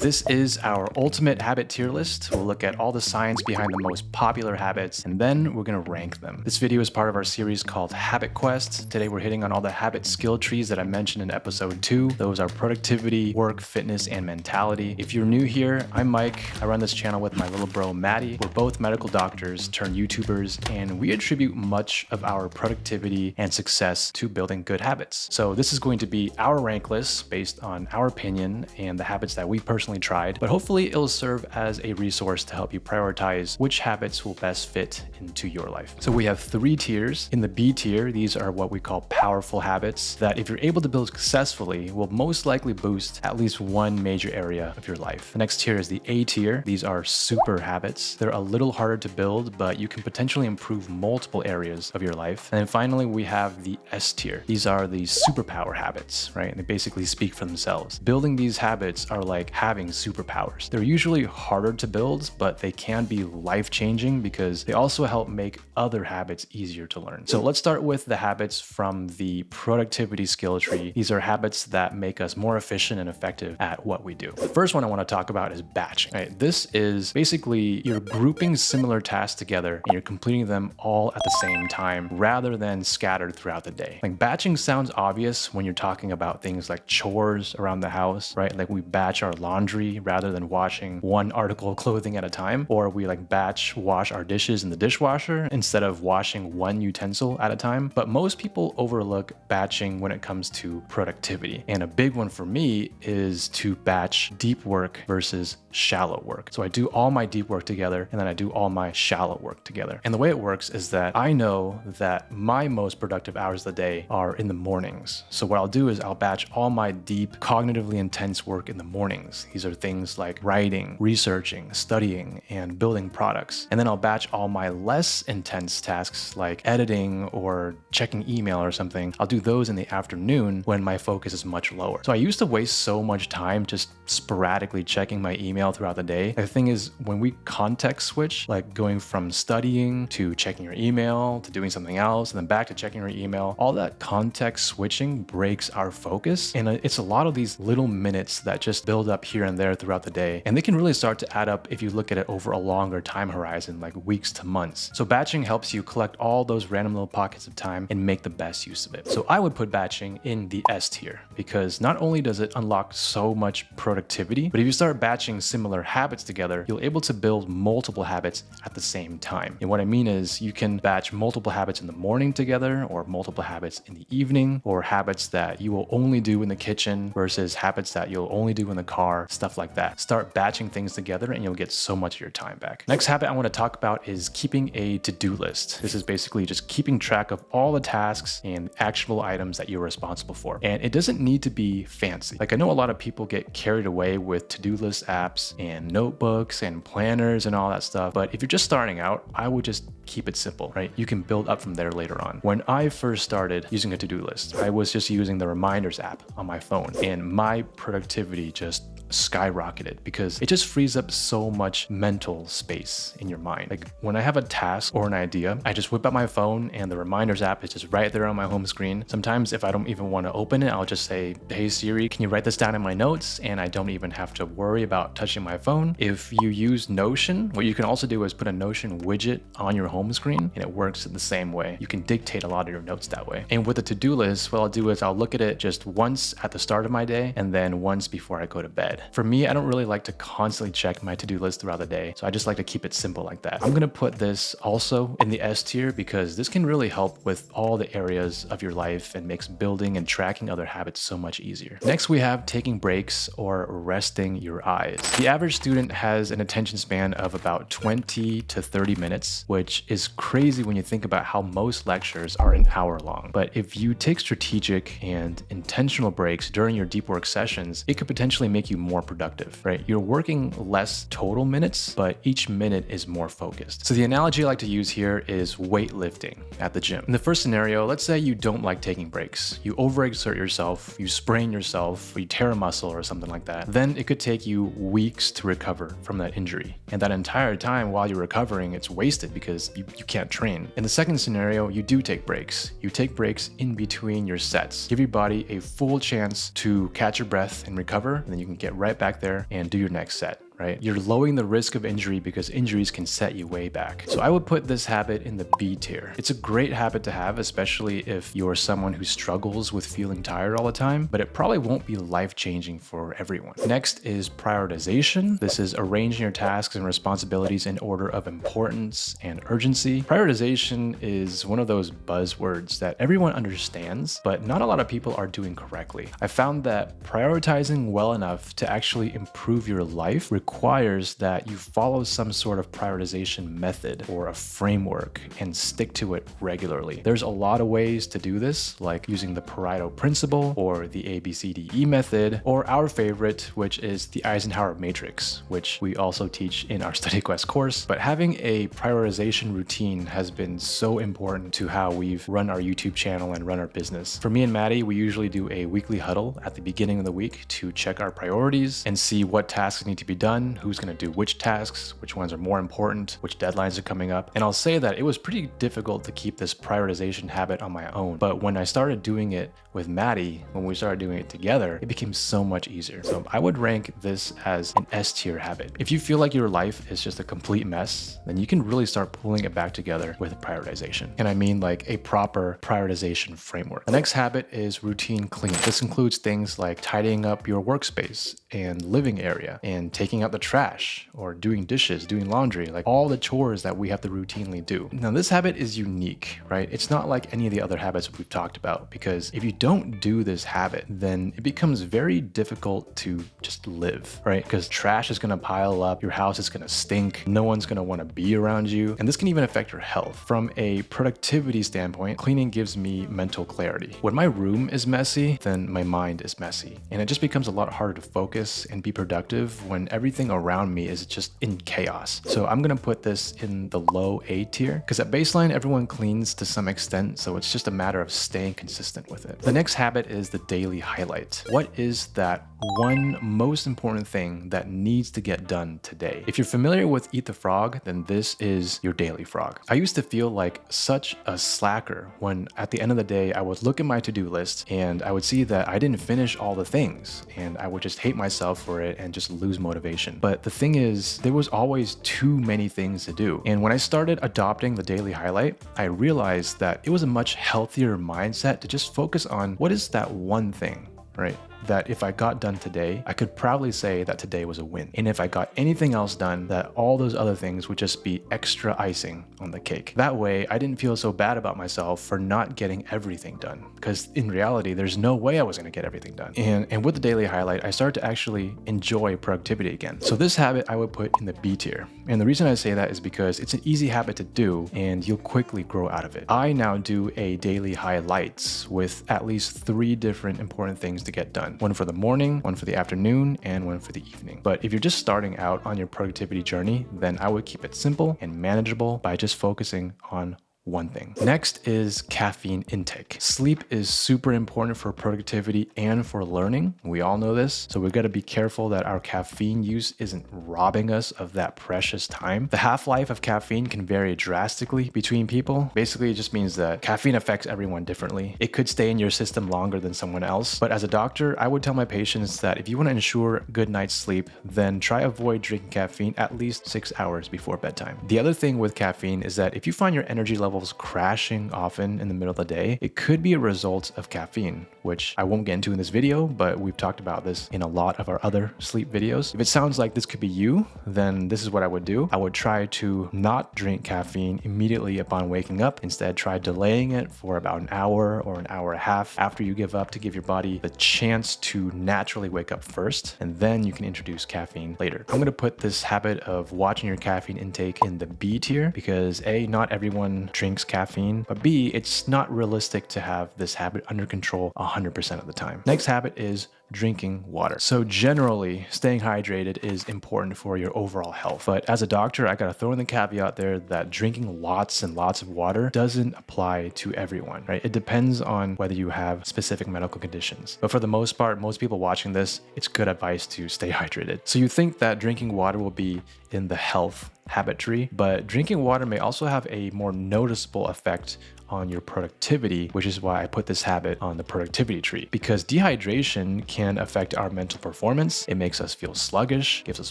This is our ultimate habit tier list. We'll look at all the science behind the most popular habits, and then we're gonna rank them. This video is part of our series called Habit Quest. Today we're hitting on all the habit skill trees that I mentioned in episode 2. Those are productivity, work, fitness, and mentality. If you're new here, I'm Mike. I run this channel with my little bro, Matty. We're both medical doctors turned YouTubers, and we attribute much of our productivity and success to building good habits. So this is going to be our rank list based on our opinion and the habits that we personally tried, but hopefully it'll serve as a resource to help you prioritize which habits will best fit into your life. So we have 3 tiers. In the B tier, these are what we call powerful habits that if you're able to build successfully will most likely boost at least one major area of your life. The next tier is the A tier. These are super habits. They're a little harder to build, but you can potentially improve multiple areas of your life. And then finally, we have the S tier. These are the superpower habits, right? They basically speak for themselves. Building these habits are like having superpowers. They're usually harder to build, but they can be life-changing because they also help make other habits easier to learn. So let's start with the habits from the productivity skill tree. These are habits that make us more efficient and effective at what we do. The first one I want to talk about is batching. Right? This is basically you're grouping similar tasks together and you're completing them all at the same time rather than scattered throughout the day. Like batching sounds obvious when you're talking about things like chores around the house, right? Like we batch our laundry rather than washing one article of clothing at a time, or we like batch wash our dishes in the dishwasher instead of washing one utensil at a time. But most people overlook batching when it comes to productivity. And a big one for me is to batch deep work versus shallow work. So I do all my deep work together and then I do all my shallow work together. And the way it works is that I know that my most productive hours of the day are in the mornings. So what I'll do is I'll batch all my deep, cognitively intense work in the mornings. These are things like writing, researching, studying, and building products. And then I'll batch all my less intense tasks like editing or checking email or something. I'll do those in the afternoon when my focus is much lower. So I used to waste so much time just sporadically checking my email throughout the day. The thing is, when we context switch, like going from studying to checking your email to doing something else and then back to checking your email, all that context switching breaks our focus. And it's a lot of these little minutes that just build up here and there throughout the day. And they can really start to add up if you look at it over a longer time horizon, like weeks to months. So batching helps you collect all those random little pockets of time and make the best use of it. So I would put batching in the S tier because not only does it unlock so much productivity, but if you start batching similar habits together, you'll be able to build multiple habits at the same time. And what I mean is you can batch multiple habits in the morning together or multiple habits in the evening or habits that you will only do in the kitchen versus habits that you'll only do in the car, stuff like that. Start batching things together and you'll get so much of your time back. Next habit I want to talk about is keeping a to-do list. This is basically just keeping track of all the tasks and actionable items that you're responsible for. And it doesn't need to be fancy. Like I know a lot of people get carried away with to-do list apps and notebooks and planners and all that stuff. But if you're just starting out, I would just keep it simple, right? You can build up from there later on. When I first started using a to-do list, I was just using the reminders app on my phone and my productivity just skyrocketed because it just frees up so much mental space in your mind. Like when I have a task or an idea, I just whip out my phone and the reminders app is just right there on my home screen. Sometimes if I don't even want to open it, I'll just say, hey Siri, can you write this down in my notes? And I don't even have to worry about touching my phone. If you use Notion, what you can also do is put a Notion widget on your home screen and it works the same way. You can dictate a lot of your notes that way. And with the to-do list, what I'll do is I'll look at it just once at the start of my day and then once before I go to bed. For me, I don't really like to constantly check my to-do list throughout the day, so I just like to keep it simple like that. I'm gonna put this also in the S tier because this can really help with all the areas of your life and makes building and tracking other habits so much easier. Next, we have taking breaks or resting your eyes. The average student has an attention span of about 20 to 30 minutes, which is crazy when you think about how most lectures are an hour long. But if you take strategic and intentional breaks during your deep work sessions, it could potentially make you more productive, right? You're working less total minutes, but each minute is more focused. So the analogy I like to use here is weightlifting at the gym. In the first scenario, let's say you don't like taking breaks. You overexert yourself, you sprain yourself, or you tear a muscle or something like that. Then it could take you weeks to recover from that injury. And that entire time while you're recovering, it's wasted because you can't train. In the second scenario, you do take breaks. You take breaks in between your sets. Give your body a full chance to catch your breath and recover, and then you can get right back there and do your next set. Right? You're lowering the risk of injury because injuries can set you way back. So I would put this habit in the B tier. It's a great habit to have, especially if you're someone who struggles with feeling tired all the time, but it probably won't be life-changing for everyone. Next is prioritization. This is arranging your tasks and responsibilities in order of importance and urgency. Prioritization is one of those buzzwords that everyone understands, but not a lot of people are doing correctly. I found that prioritizing well enough to actually improve your life requires that you follow some sort of prioritization method or a framework and stick to it regularly. There's a lot of ways to do this, like using the Pareto principle or the ABCDE method, or our favorite, which is the Eisenhower matrix, which we also teach in our Study Quest course. But having a prioritization routine has been so important to how we've run our YouTube channel and run our business. For me and Matty, we usually do a weekly huddle at the beginning of the week to check our priorities and see what tasks need to be done, who's going to do which tasks, which ones are more important, which deadlines are coming up. And I'll say that it was pretty difficult to keep this prioritization habit on my own. But when I started doing it with Matty, when we started doing it together, it became so much easier. So I would rank this as an S tier habit. If you feel like your life is just a complete mess, then you can really start pulling it back together with prioritization. And I mean like a proper prioritization framework. The next habit is routine clean. This includes things like tidying up your workspace and living area and taking out the trash or doing dishes, doing laundry, like all the chores that we have to routinely do. Now, this habit is unique, right? It's not like any of the other habits we've talked about, because if you don't do this habit, then it becomes very difficult to just live, right? Because trash is going to pile up, your house is going to stink, no one's going to want to be around you, and this can even affect your health. From a productivity standpoint, cleaning gives me mental clarity. When my room is messy, then my mind is messy, and it just becomes a lot harder to focus and be productive when everything around me is just in chaos. So I'm gonna put this in the low A tier, because at baseline, everyone cleans to some extent, so it's just a matter of staying consistent with it. The next habit is the daily highlight. What is that one most important thing that needs to get done today? If you're familiar with Eat the Frog, then this is your daily frog. I used to feel like such a slacker when at the end of the day, I would look at my to-do list and I would see that I didn't finish all the things, and I would just hate myself for it and just lose motivation. But the thing is, there was always too many things to do. And when I started adopting the daily highlight, I realized that it was a much healthier mindset to just focus on what is that one thing, right? That if I got done today, I could proudly say that today was a win. And if I got anything else done, that all those other things would just be extra icing on the cake. That way, I didn't feel so bad about myself for not getting everything done, because in reality, there's no way I was gonna get everything done. And with the daily highlight, I started to actually enjoy productivity again. So this habit I would put in the B tier. And the reason I say that is because it's an easy habit to do and you'll quickly grow out of it. I now do a daily highlights with at least 3 different important things to get done. One for the morning, one for the afternoon, and one for the evening. But if you're just starting out on your productivity journey, then I would keep it simple and manageable by just focusing on one thing. Next is caffeine intake. Sleep is super important for productivity and for learning. We all know this. So we've got to be careful that our caffeine use isn't robbing us of that precious time. The half-life of caffeine can vary drastically between people. Basically, it just means that caffeine affects everyone differently. It could stay in your system longer than someone else. But as a doctor, I would tell my patients that if you want to ensure good night's sleep, then try avoid drinking caffeine at least 6 hours before bedtime. The other thing with caffeine is that if you find your energy levels crashing often in the middle of the day, it could be a result of caffeine, which I won't get into in this video, but we've talked about this in a lot of our other sleep videos. If it sounds like this could be you, then this is what I would do. I would try to not drink caffeine immediately upon waking up. Instead, try delaying it for about an hour or an hour and a half after you give up, to give your body the chance to naturally wake up first, and then you can introduce caffeine later. I'm gonna put this habit of watching your caffeine intake in the B tier, because A, not everyone drinks caffeine, but B, it's not realistic to have this habit under control 100% of the time. Next habit is drinking water. So generally, staying hydrated is important for your overall health. But as a doctor, I gotta throw in the caveat there that drinking lots and lots of water doesn't apply to everyone, right? It depends on whether you have specific medical conditions. But for the most part, most people watching this, it's good advice to stay hydrated. So you think that drinking water will be in the health habit tree, but drinking water may also have a more noticeable effect on your productivity, which is why I put this habit on the productivity tree. Because dehydration can affect our mental performance. It makes us feel sluggish, gives us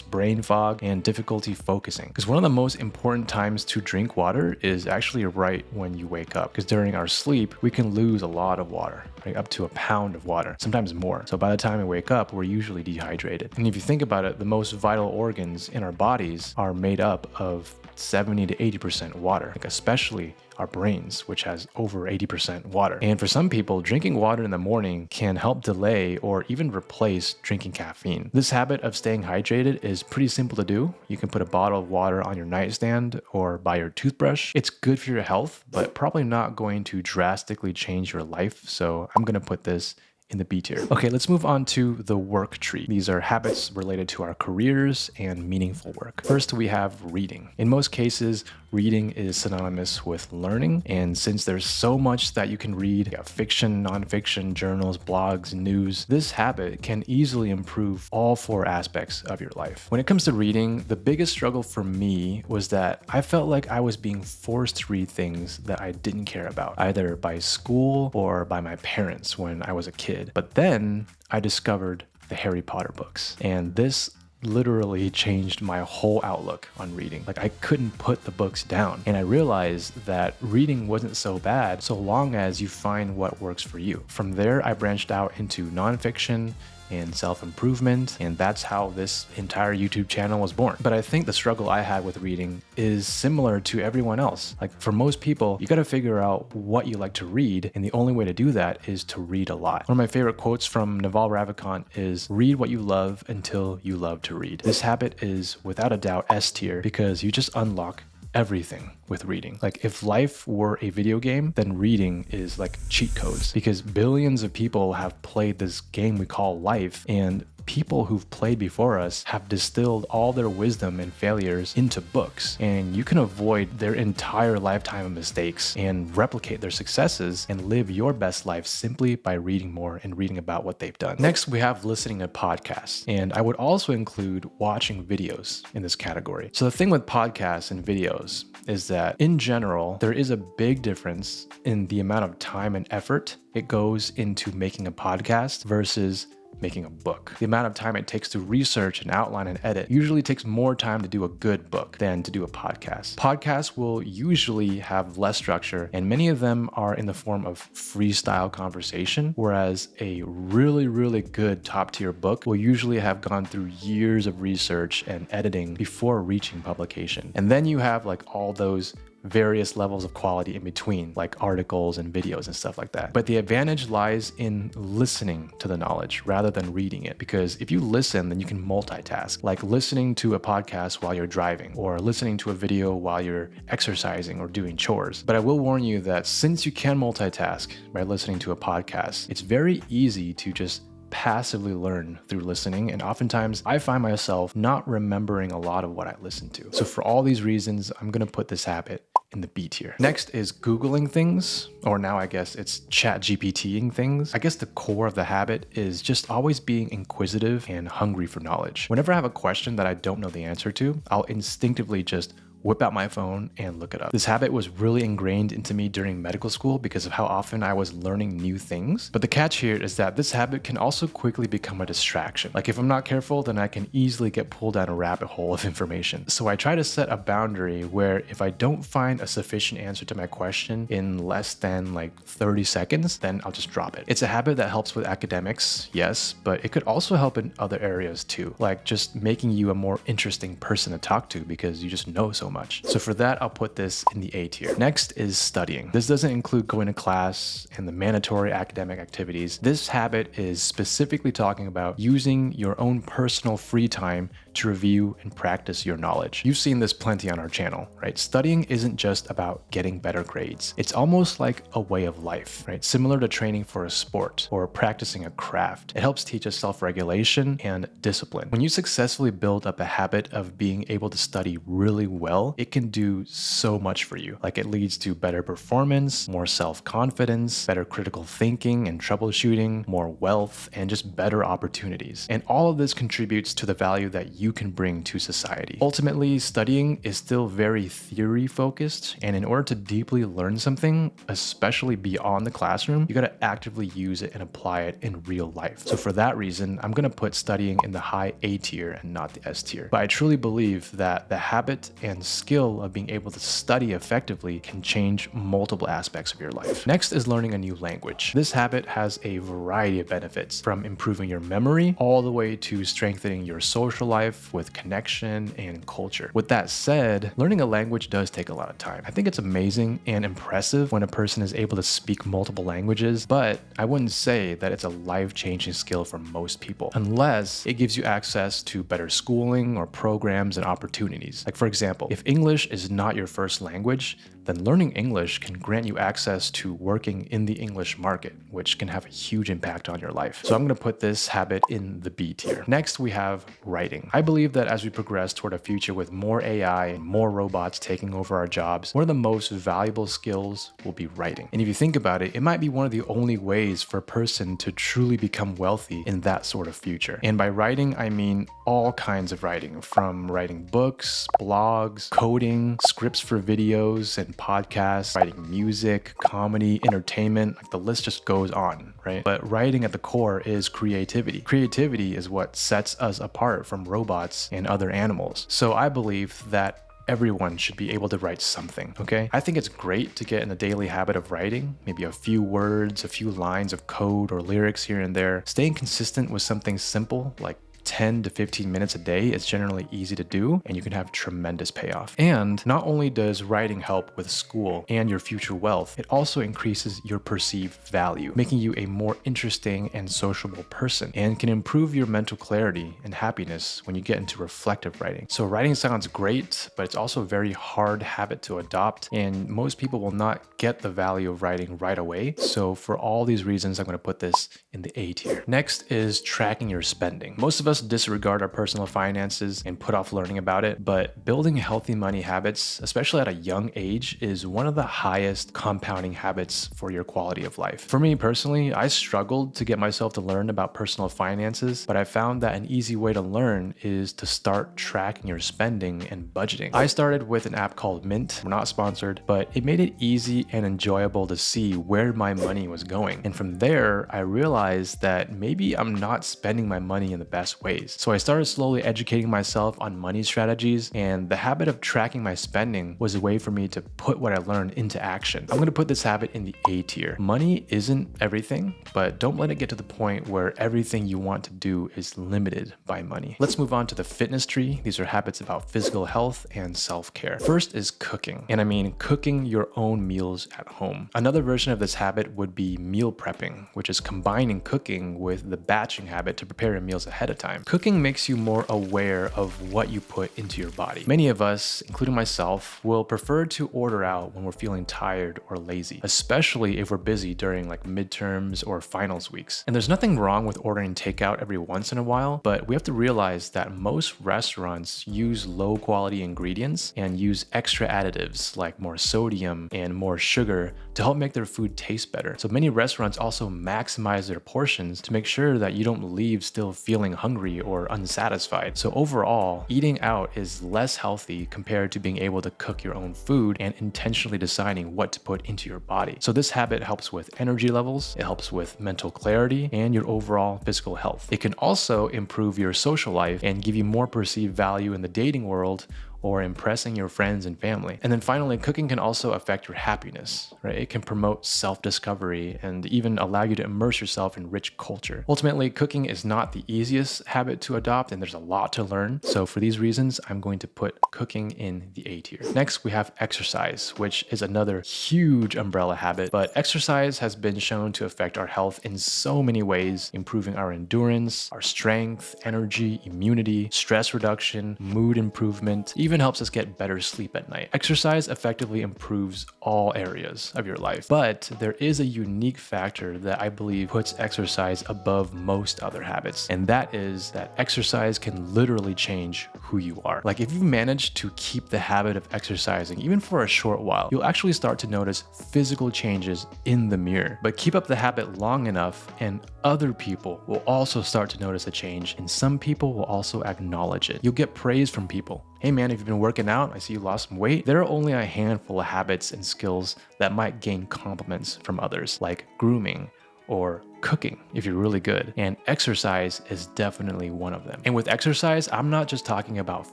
brain fog, and difficulty focusing. Because one of the most important times to drink water is actually right when you wake up. Because during our sleep, we can lose a lot of water, right? Up to a pound of water, sometimes more. So by the time we wake up, we're usually dehydrated. And if you think about it, the most vital organs in our bodies are made up of 70 to 80% water, like especially our brains, which has over 80% water. And for some people, drinking water in the morning can help delay or even replace drinking caffeine. This habit of staying hydrated is pretty simple to do. You can put a bottle of water on your nightstand or by your toothbrush. It's good for your health, but probably not going to drastically change your life. So I'm gonna put this in the B tier. Okay, let's move on to the work tree. These are habits related to our careers and meaningful work. First, we have reading. In most cases, reading is synonymous with learning. And since there's so much that you can read, fiction, nonfiction, journals, blogs, news, this habit can easily improve all 4 aspects of your life. When it comes to reading, the biggest struggle for me was that I felt like I was being forced to read things that I didn't care about, either by school or by my parents when I was a kid. But then I discovered the Harry Potter books, and this literally changed my whole outlook on reading. Like, I couldn't put the books down, and I realized that reading wasn't so bad so long as you find what works for you. From there, I branched out into nonfiction and self-improvement, and that's how this entire YouTube channel was born. But I think the struggle I had with reading is similar to everyone else. Like, for most people, you gotta figure out what you like to read, and the only way to do that is to read a lot. One of my favorite quotes from Naval Ravikant is, "Read what you love until you love to read." This habit is without a doubt S tier because you just unlock everything with reading. Like, if life were a video game, then reading is like cheat codes, because billions of people have played this game we call life, and people who've played before us have distilled all their wisdom and failures into books, and you can avoid their entire lifetime of mistakes and replicate their successes and live your best life simply by reading more and reading about what they've done. Next, we have listening to podcasts, and I would also include watching videos in this category. So the thing with podcasts and videos is that in general, there is a big difference in the amount of time and effort it goes into making a podcast versus making a book. The amount of time it takes to research and outline and edit usually takes more time to do a good book than to do a podcast. Podcasts will usually have less structure, and many of them are in the form of freestyle conversation, whereas a really good top tier book will usually have gone through years of research and editing before reaching publication. And then you have like all those various levels of quality in between, like articles and videos and stuff like that. But the advantage lies in listening to the knowledge rather than reading it, because if you listen, then you can multitask, like listening to a podcast while you're driving or listening to a video while you're exercising or doing chores. But I will warn you that since you can multitask by listening to a podcast, it's very easy to just passively learn through listening, and oftentimes I find myself not remembering a lot of what I listen to. So for all these reasons, I'm gonna put this habit in the B tier. Next is Googling things, or now I guess it's chat GPTing things. I guess the core of the habit is just always being inquisitive and hungry for knowledge. Whenever I have a question that I don't know the answer to, I'll instinctively just whip out my phone and look it up. This habit was really ingrained into me during medical school because of how often I was learning new things. But the catch here is that this habit can also quickly become a distraction. Like, if I'm not careful, then I can easily get pulled down a rabbit hole of information. So I try to set a boundary where if I don't find a sufficient answer to my question in less than like 30 seconds, then I'll just drop it. It's a habit that helps with academics, yes, but it could also help in other areas too, like just making you a more interesting person to talk to because you just know so much. So for that, I'll put this in the A tier. Next is studying. This doesn't include going to class and the mandatory academic activities. This habit is specifically talking about using your own personal free time to review and practice your knowledge. You've seen this plenty on our channel, right? Studying isn't just about getting better grades. It's almost like a way of life, right? Similar to training for a sport or practicing a craft. It helps teach us self-regulation and discipline. When you successfully build up a habit of being able to study really well, it can do so much for you. Like, it leads to better performance, more self-confidence, better critical thinking and troubleshooting, more wealth, and just better opportunities. And all of this contributes to the value that you you can bring to society. Ultimately, studying is still very theory focused, and in order to deeply learn something, especially beyond the classroom, you gotta actively use it and apply it in real life. So for that reason, I'm gonna put studying in the high A tier and not the S tier. But I truly believe that the habit and skill of being able to study effectively can change multiple aspects of your life. Next is learning a new language. This habit has a variety of benefits, from improving your memory all the way to strengthening your social life with connection and culture. With that said, learning a language does take a lot of time. I think it's amazing and impressive when a person is able to speak multiple languages, but I wouldn't say that it's a life-changing skill for most people, unless it gives you access to better schooling or programs and opportunities. Like for example, if English is not your first language, then learning English can grant you access to working in the English market, which can have a huge impact on your life. So I'm going to put this habit in the B tier. Next, we have writing. I believe that as we progress toward a future with more AI and more robots taking over our jobs, one of the most valuable skills will be writing. And if you think about it, it might be one of the only ways for a person to truly become wealthy in that sort of future. And by writing, I mean all kinds of writing, from writing books, blogs, coding, scripts for videos and podcasts, writing music, comedy, entertainment, like the list just goes on, right? But writing at the core is creativity. Creativity is what sets us apart from robots and other animals. So I believe that everyone should be able to write something, okay? I think it's great to get in the daily habit of writing, maybe a few words, a few lines of code or lyrics here and there. Staying consistent with something simple like 10 to 15 minutes a day is generally easy to do, and you can have tremendous payoff. And not only does writing help with school and your future wealth, it also increases your perceived value, making you a more interesting and sociable person, and can improve your mental clarity and happiness when you get into reflective writing. So writing sounds great, but it's also a very hard habit to adopt, and most people will not get the value of writing right away. So for all these reasons, I'm going to put this in the A tier. Next is tracking your spending. Most of us disregard our personal finances and put off learning about it, but building healthy money habits, especially at a young age, is one of the highest compounding habits for your quality of life. For me personally, I struggled to get myself to learn about personal finances, but I found that an easy way to learn is to start tracking your spending and budgeting. I started with an app called Mint. We're not sponsored, but it made it easy and enjoyable to see where my money was going. And from there, I realized that maybe I'm not spending my money in the best ways. So I started slowly educating myself on money strategies, and the habit of tracking my spending was a way for me to put what I learned into action. I'm going to put this habit in the A tier. Money isn't everything, but don't let it get to the point where everything you want to do is limited by money. Let's move on to the fitness tree. These are habits about physical health and self-care. First is cooking, and I mean cooking your own meals at home. Another version of this habit would be meal prepping, which is combining cooking with the batching habit to prepare your meals ahead of time. Cooking makes you more aware of what you put into your body. Many of us, including myself, will prefer to order out when we're feeling tired or lazy, especially if we're busy during like midterms or finals weeks. And there's nothing wrong with ordering takeout every once in a while, but we have to realize that most restaurants use low quality ingredients and use extra additives like more sodium and more sugar to help make their food taste better. So many restaurants also maximize their portions to make sure that you don't leave still feeling hungry or unsatisfied. So overall, eating out is less healthy compared to being able to cook your own food and intentionally deciding what to put into your body. So this habit helps with energy levels, it helps with mental clarity, and your overall physical health. It can also improve your social life and give you more perceived value in the dating world or impressing your friends and family. And then finally, cooking can also affect your happiness, right? It can promote self-discovery and even allow you to immerse yourself in rich culture. Ultimately, cooking is not the easiest habit to adopt, and there's a lot to learn. So for these reasons, I'm going to put cooking in the A tier. Next, we have exercise, which is another huge umbrella habit, but exercise has been shown to affect our health in so many ways, improving our endurance, our strength, energy, immunity, stress reduction, mood improvement, even even helps us get better sleep at night. Exercise effectively improves all areas of your life, but there is a unique factor that I believe puts exercise above most other habits, and that is that exercise can literally change who you are. Like if you manage to keep the habit of exercising even for a short while, you'll actually start to notice physical changes in the mirror. But keep up the habit long enough and other people will also start to notice a change, and some people will also acknowledge it. You'll get praise from people. Hey man, if you've been working out, I see you lost some weight. There are only a handful of habits and skills that might gain compliments from others, like grooming or cooking if you're really good, and exercise is definitely one of them. And with exercise, I'm not just talking about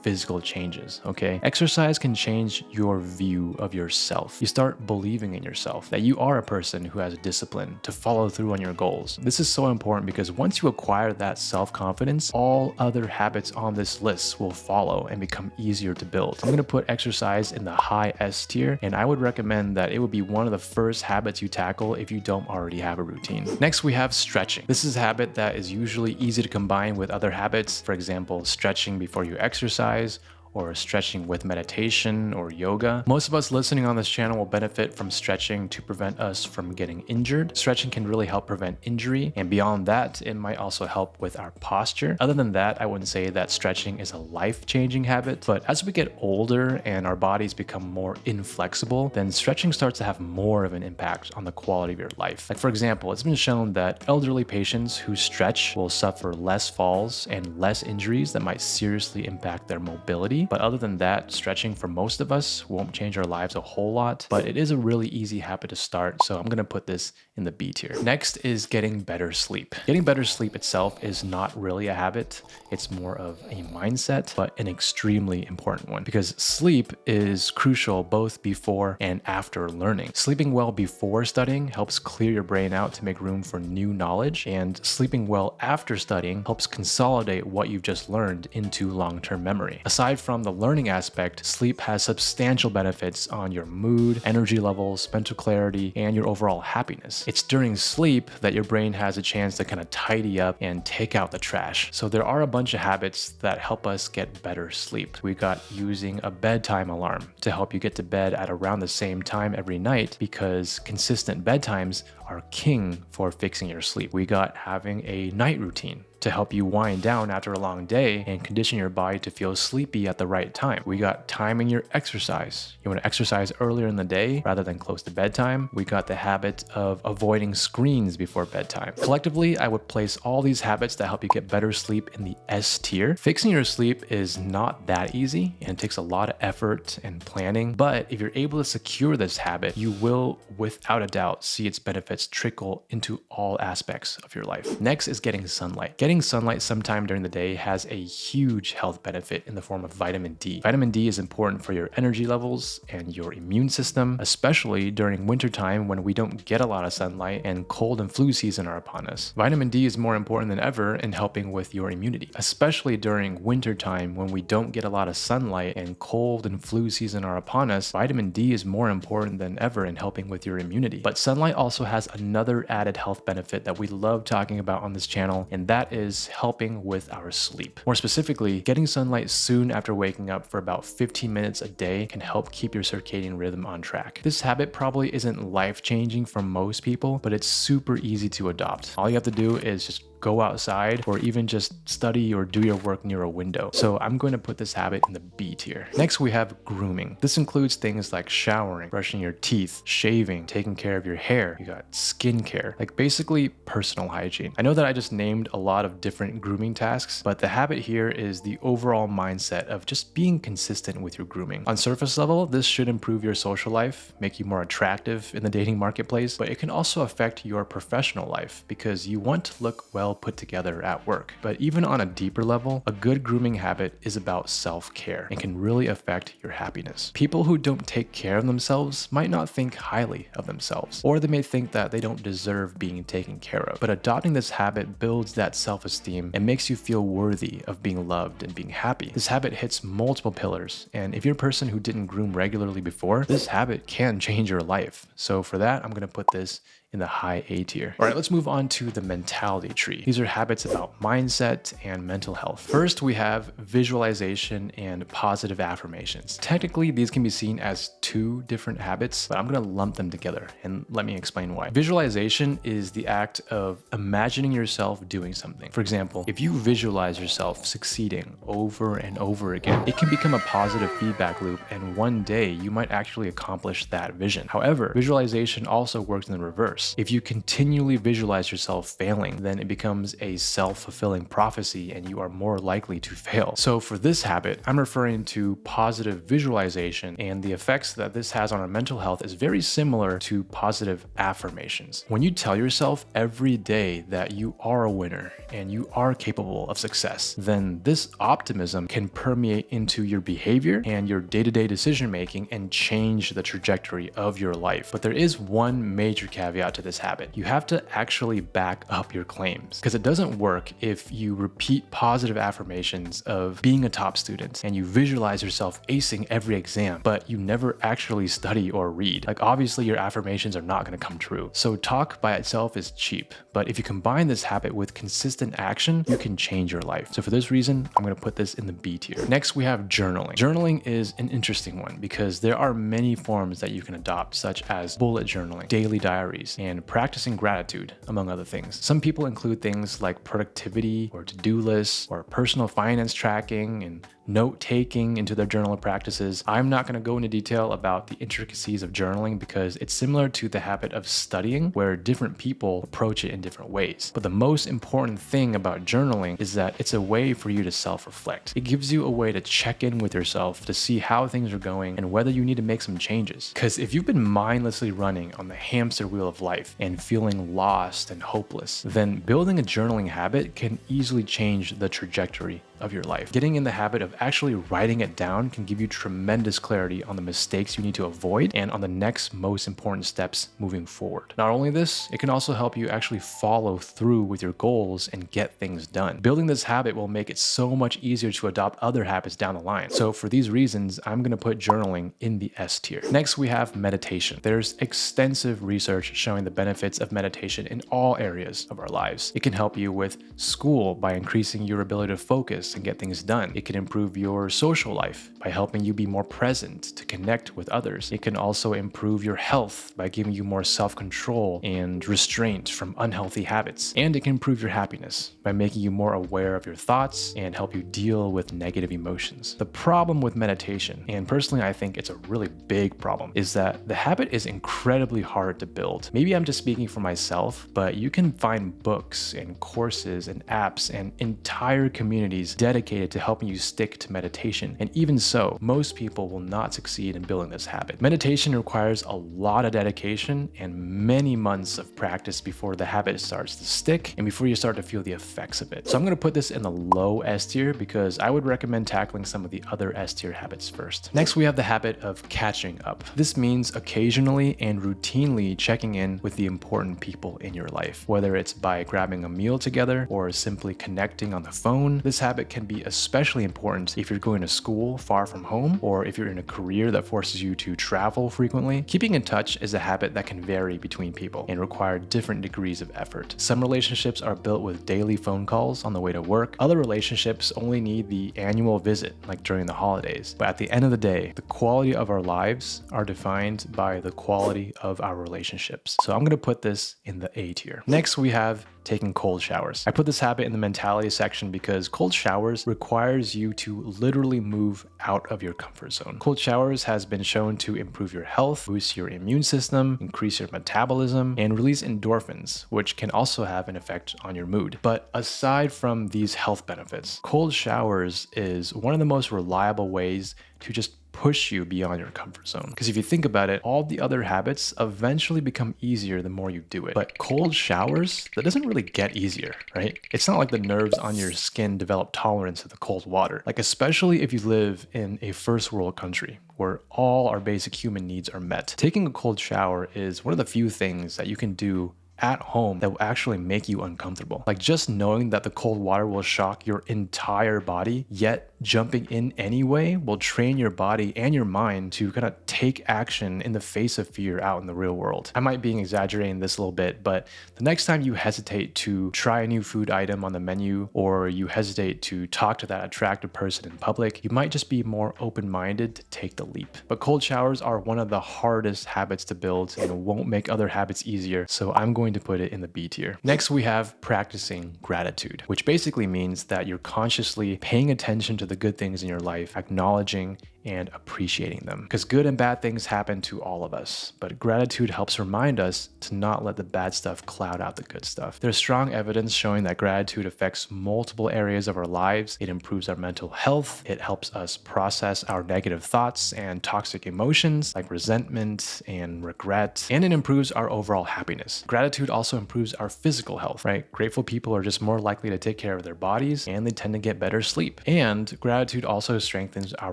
physical changes, okay? Exercise can change your view of yourself. You start believing in yourself, that you are a person who has discipline to follow through on your goals. This is so important because once you acquire that self-confidence, all other habits on this list will follow and become easier to build. I'm gonna put exercise in the high S tier, and I would recommend that it would be one of the first habits you tackle if you don't already have a routine. Next, we have stretching. This is a habit that is usually easy to combine with other habits. For example, stretching before you exercise, or stretching with meditation or yoga. Most of us listening on this channel will benefit from stretching to prevent us from getting injured. Stretching can really help prevent injury, and beyond that, it might also help with our posture. Other than that, I wouldn't say that stretching is a life-changing habit, but as we get older and our bodies become more inflexible, then stretching starts to have more of an impact on the quality of your life. Like for example, it's been shown that elderly patients who stretch will suffer less falls and less injuries that might seriously impact their mobility. But other than that, stretching for most of us won't change our lives a whole lot, but it is a really easy habit to start, so I'm gonna put this in the B tier. Next is getting better sleep. Getting better sleep itself is not really a habit. It's more of a mindset, but an extremely important one because sleep is crucial both before and after learning. Sleeping well before studying helps clear your brain out to make room for new knowledge, and sleeping well after studying helps consolidate what you've just learned into long-term memory. Aside from the learning aspect, sleep has substantial benefits on your mood, energy levels, mental clarity, and your overall happiness. It's during sleep that your brain has a chance to kind of tidy up and take out the trash. So there are a bunch of habits that help us get better sleep. We got using a bedtime alarm to help you get to bed at around the same time every night because consistent bedtimes are king for fixing your sleep. We got having a night routine to help you wind down after a long day and condition your body to feel sleepy at the right time. We got timing your exercise. You want to exercise earlier in the day rather than close to bedtime. We got the habit of avoiding screens before bedtime. Collectively, I would place all these habits that help you get better sleep in the S tier. Fixing your sleep is not that easy and it takes a lot of effort and planning, but if you're able to secure this habit, you will without a doubt see its benefits trickle into all aspects of your life. Next is getting sunlight. Getting sunlight sometime during the day has a huge health benefit in the form of vitamin D. Vitamin D is important for your energy levels and your immune system, especially during wintertime when we don't get a lot of sunlight and cold and flu season are upon us. Vitamin D is more important than ever in helping with your immunity, especially during wintertime when we don't get a lot of sunlight and cold and flu season are upon us. Vitamin D is more important than ever in helping with your immunity. But sunlight also has another added health benefit that we love talking about on this channel, and that is helping with our sleep. More specifically, getting sunlight soon after waking up for about 15 minutes a day can help keep your circadian rhythm on track. This habit probably isn't life-changing for most people, but it's super easy to adopt. All you have to do is just go outside or even just study or do your work near a window. So I'm going to put this habit in the B tier. Next, we have grooming. This includes things like showering, brushing your teeth, shaving, taking care of your hair. You got skincare, like basically personal hygiene. I know that I just named a lot of different grooming tasks, but the habit here is the overall mindset of just being consistent with your grooming. On surface level, this should improve your social life, make you more attractive in the dating marketplace, but it can also affect your professional life because you want to look well put together at work. But even on a deeper level, a good grooming habit is about self-care and can really affect your happiness. People who don't take care of themselves might not think highly of themselves, or they may think that they don't deserve being taken care of. But adopting this habit builds that self-esteem and makes you feel worthy of being loved and being happy. This habit hits multiple pillars, and if you're a person who didn't groom regularly before, this habit can change your life. So for that, I'm going to put this in the high A tier. All right, let's move on to the mentality tree. These are habits about mindset and mental health. First, we have visualization and positive affirmations. Technically, these can be seen as two different habits, but I'm gonna lump them together, and let me explain why. Visualization is the act of imagining yourself doing something. For example, if you visualize yourself succeeding over and over again, it can become a positive feedback loop, and one day you might actually accomplish that vision. However, visualization also works in the reverse. If you continually visualize yourself failing, then it becomes a self-fulfilling prophecy and you are more likely to fail. So for this habit, I'm referring to positive visualization, and the effects that this has on our mental health is very similar to positive affirmations. When you tell yourself every day that you are a winner and you are capable of success, then this optimism can permeate into your behavior and your day-to-day decision making and change the trajectory of your life. But there is one major caveat to this habit. You have to actually back up your claims, because it doesn't work if you repeat positive affirmations of being a top student and you visualize yourself acing every exam, but you never actually study or read. Like, obviously your affirmations are not going to come true. So talk by itself is cheap, but if you combine this habit with consistent action, you can change your life. So for this reason, I'm going to put this in the B tier. Next, we have journaling. Journaling is an interesting one because there are many forms that you can adopt, such as bullet journaling, daily diaries, and practicing gratitude, among other things. Some people include things like productivity or to-do lists or personal finance tracking and note-taking into their journal practices. I'm not going to go into detail about the intricacies of journaling because it's similar to the habit of studying, where different people approach it in different ways. But the most important thing about journaling is that it's a way for you to self-reflect. It gives you a way to check in with yourself to see how things are going and whether you need to make some changes. Because if you've been mindlessly running on the hamster wheel of life and feeling lost and hopeless, then building a journaling habit can easily change the trajectory of your life. Getting in the habit of actually writing it down can give you tremendous clarity on the mistakes you need to avoid and on the next most important steps moving forward. Not only this, it can also help you actually follow through with your goals and get things done. Building this habit will make it so much easier to adopt other habits down the line. So for these reasons, I'm going to put journaling in the S tier. Next, we have meditation. There's extensive research showing the benefits of meditation in all areas of our lives. It can help you with school by increasing your ability to focus and get things done. It can improve your social life by helping you be more present to connect with others. It can also improve your health by giving you more self-control and restraint from unhealthy habits. And it can improve your happiness by making you more aware of your thoughts and help you deal with negative emotions. The problem with meditation, and personally I think it's a really big problem, is that the habit is incredibly hard to build. Maybe I'm just speaking for myself, but you can find books and courses and apps and entire communities dedicated to helping you stick to meditation. And even so, most people will not succeed in building this habit. Meditation requires a lot of dedication and many months of practice before the habit starts to stick and before you start to feel the effects of it. So I'm going to put this in the low S tier because I would recommend tackling some of the other S tier habits first. Next, we have the habit of catching up. This means occasionally and routinely checking in with the important people in your life, whether it's by grabbing a meal together or simply connecting on the phone. This habit can be especially important if you're going to school far from home or if you're in a career that forces you to travel frequently. Keeping in touch is a habit that can vary between people and require different degrees of effort. Some relationships are built with daily phone calls on the way to work. Other relationships only need the annual visit, like during the holidays. But at the end of the day, the quality of our lives are defined by the quality of our relationships. So I'm going to put this in the A tier. Next, we have taking cold showers. I put this habit in the mentality section because cold showers requires you to literally move out of your comfort zone. Cold showers has been shown to improve your health, boost your immune system, increase your metabolism, and release endorphins, which can also have an effect on your mood. But aside from these health benefits, cold showers is one of the most reliable ways to just push you beyond your comfort zone. Because if you think about it, all the other habits eventually become easier the more you do it. But cold showers, that doesn't really get easier, right? It's not like the nerves on your skin develop tolerance to the cold water. Like, especially if you live in a first world country where all our basic human needs are met. Taking a cold shower is one of the few things that you can do at home that will actually make you uncomfortable. Like, just knowing that the cold water will shock your entire body, yet jumping in anyway will train your body and your mind to kind of take action in the face of fear out in the real world. I might be exaggerating this a little bit, but the next time you hesitate to try a new food item on the menu, or you hesitate to talk to that attractive person in public, you might just be more open-minded to take the leap. But cold showers are one of the hardest habits to build and won't make other habits easier, so I'm going to put it in the B tier. Next, we have practicing gratitude, which basically means that you're consciously paying attention to the good things in your life, acknowledging and appreciating them. Because good and bad things happen to all of us, but gratitude helps remind us to not let the bad stuff cloud out the good stuff. There's strong evidence showing that gratitude affects multiple areas of our lives. It improves our mental health. It helps us process our negative thoughts and toxic emotions like resentment and regret, and it improves our overall happiness. Gratitude also improves our physical health, right? Grateful people are just more likely to take care of their bodies, and they tend to get better sleep. And gratitude also strengthens our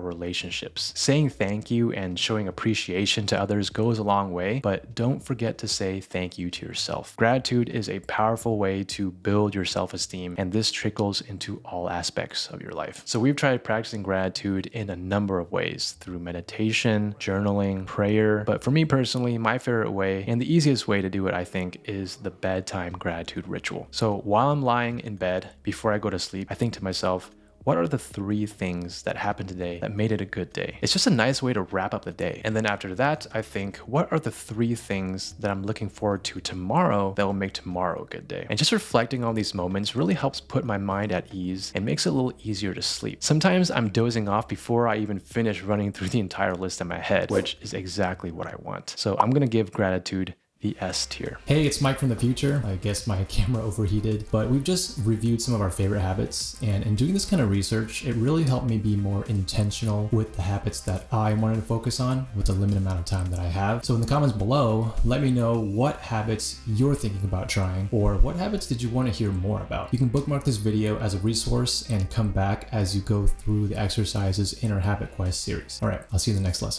relationships. Saying thank you and showing appreciation to others goes a long way, but don't forget to say thank you to yourself. Gratitude is a powerful way to build your self-esteem, and this trickles into all aspects of your life. So we've tried practicing gratitude in a number of ways, through meditation, journaling, prayer, but for me personally, my favorite way and the easiest way to do it, I think, is the bedtime gratitude ritual. So while I'm lying in bed before I go to sleep, I think to myself, what are the 3 things that happened today that made it a good day? It's just a nice way to wrap up the day. And then after that, I think, what are the 3 things that I'm looking forward to tomorrow that will make tomorrow a good day? And just reflecting on these moments really helps put my mind at ease and makes it a little easier to sleep. Sometimes I'm dozing off before I even finish running through the entire list in my head, which is exactly what I want. So I'm gonna give gratitude the S tier. Hey, it's Mike from the future. I guess my camera overheated, but we've just reviewed some of our favorite habits, and in doing this kind of research, it really helped me be more intentional with the habits that I wanted to focus on with the limited amount of time that I have. So in the comments below, let me know what habits you're thinking about trying, or what habits did you want to hear more about. You can bookmark this video as a resource and come back as you go through the exercises in our Habit Quest series. All right, I'll see you in the next lesson.